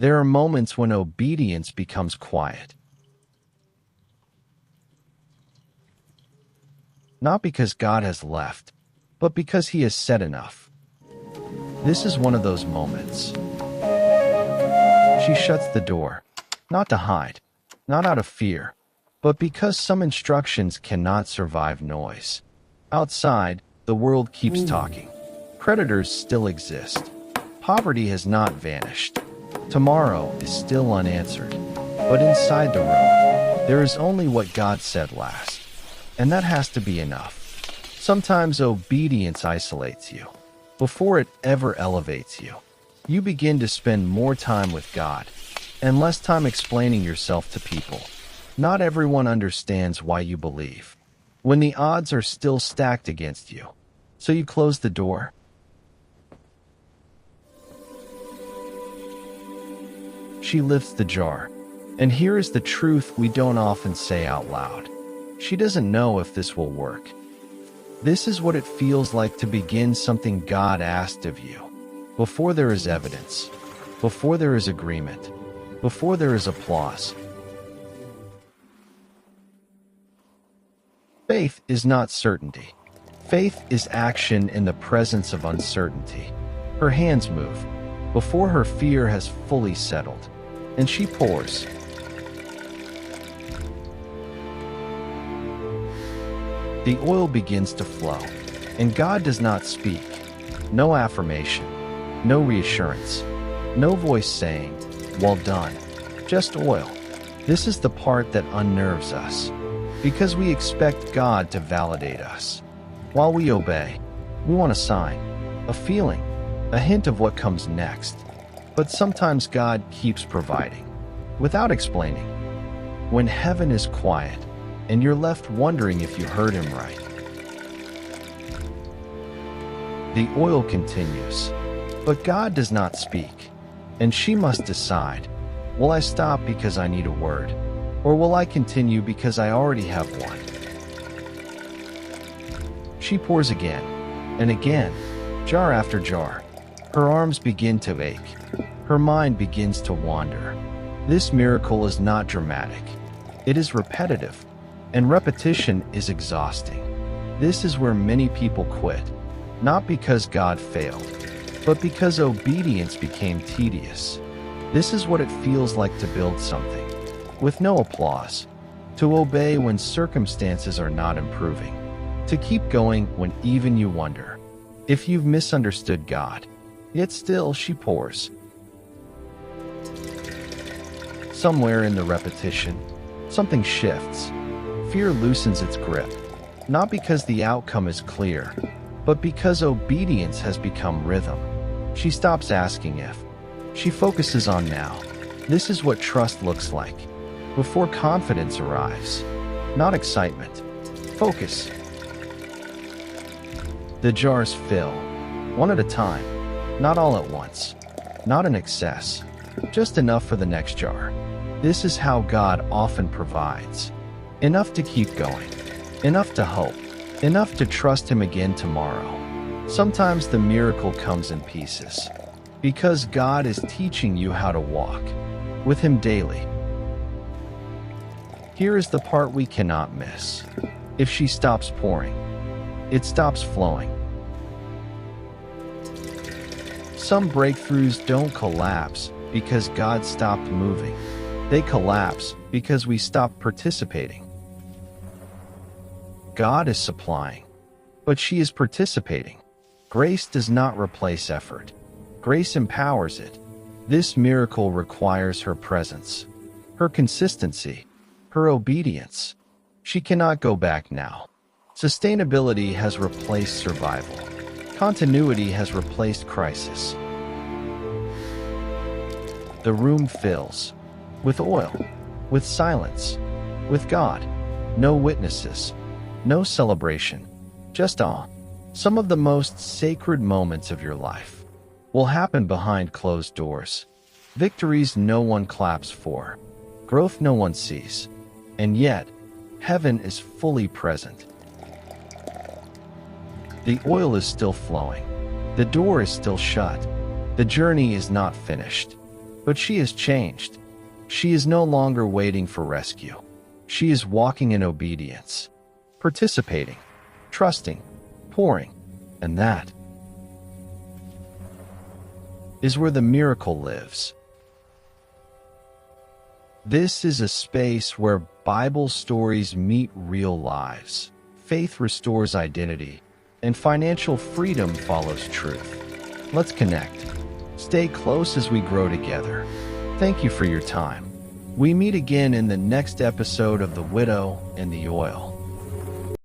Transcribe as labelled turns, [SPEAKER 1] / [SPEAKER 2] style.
[SPEAKER 1] There are moments when obedience becomes quiet. Not because God has left, but because He has said enough. This is one of those moments. She shuts the door, not to hide, not out of fear, but because some instructions cannot survive noise. Outside, the world keeps talking. Predators still exist. Poverty has not vanished. Tomorrow is still unanswered. But inside the room, there is only what God said last. And that has to be enough. Sometimes obedience isolates you. Before it ever elevates you, you begin to spend more time with God and less time explaining yourself to people. Not everyone understands why you believe, when the odds are still stacked against you. So you close the door. She lifts the jar, and here is the truth we don't often say out loud. She doesn't know if this will work. This is what it feels like to begin something God asked of you. Before there is evidence, before there is agreement, before there is applause. Faith is not certainty. Faith is action in the presence of uncertainty. Her hands move, before her fear has fully settled, and she pours. The oil begins to flow, and God does not speak. No affirmation, no reassurance, no voice saying, "Well done," just oil. This is the part that unnerves us, because we expect God to validate us. While we obey, we want a sign, a feeling, a hint of what comes next. But sometimes God keeps providing, without explaining. When heaven is quiet, and you're left wondering if you heard Him right. The oil continues, but God does not speak, and she must decide, will I stop because I need a word, or will I continue because I already have one? She pours again, and again, jar after jar. Her arms begin to ache. Her mind begins to wander. This miracle is not dramatic. It is repetitive. And repetition is exhausting. This is where many people quit, not because God failed, but because obedience became tedious. This is what it feels like to build something, with no applause, to obey when circumstances are not improving, to keep going when even you wonder if you've misunderstood God. Yet still she pours. Somewhere in the repetition, something shifts. Fear loosens its grip, not because the outcome is clear, but because obedience has become rhythm. She stops asking if. She focuses on now. This is what trust looks like, before confidence arrives. Not excitement. Focus. The jars fill, one at a time, not all at once, not in excess, just enough for the next jar. This is how God often provides. Enough to keep going, enough to hope, enough to trust Him again tomorrow. Sometimes the miracle comes in pieces, because God is teaching you how to walk with Him daily. Here is the part we cannot miss. If she stops pouring, it stops flowing. Some breakthroughs don't collapse because God stopped moving. They collapse because we stopped participating. God is supplying, but she is participating. Grace does not replace effort. Grace empowers it. This miracle requires her presence, her consistency, her obedience. She cannot go back now. Sustainability has replaced survival. Continuity has replaced crisis. The room fills with oil, with silence, with God. No witnesses, no celebration, just awe. Some of the most sacred moments of your life will happen behind closed doors. Victories no one claps for, growth no one sees, and yet, heaven is fully present. The oil is still flowing. The door is still shut. The journey is not finished. But she has changed. She is no longer waiting for rescue. She is walking in obedience, participating, trusting, pouring, and that is where the miracle lives. This is a space where Bible stories meet real lives, faith restores identity, and financial freedom follows truth. Let's connect. Stay close as we grow together. Thank you for your time. We meet again in the next episode of The Widow and the Oil.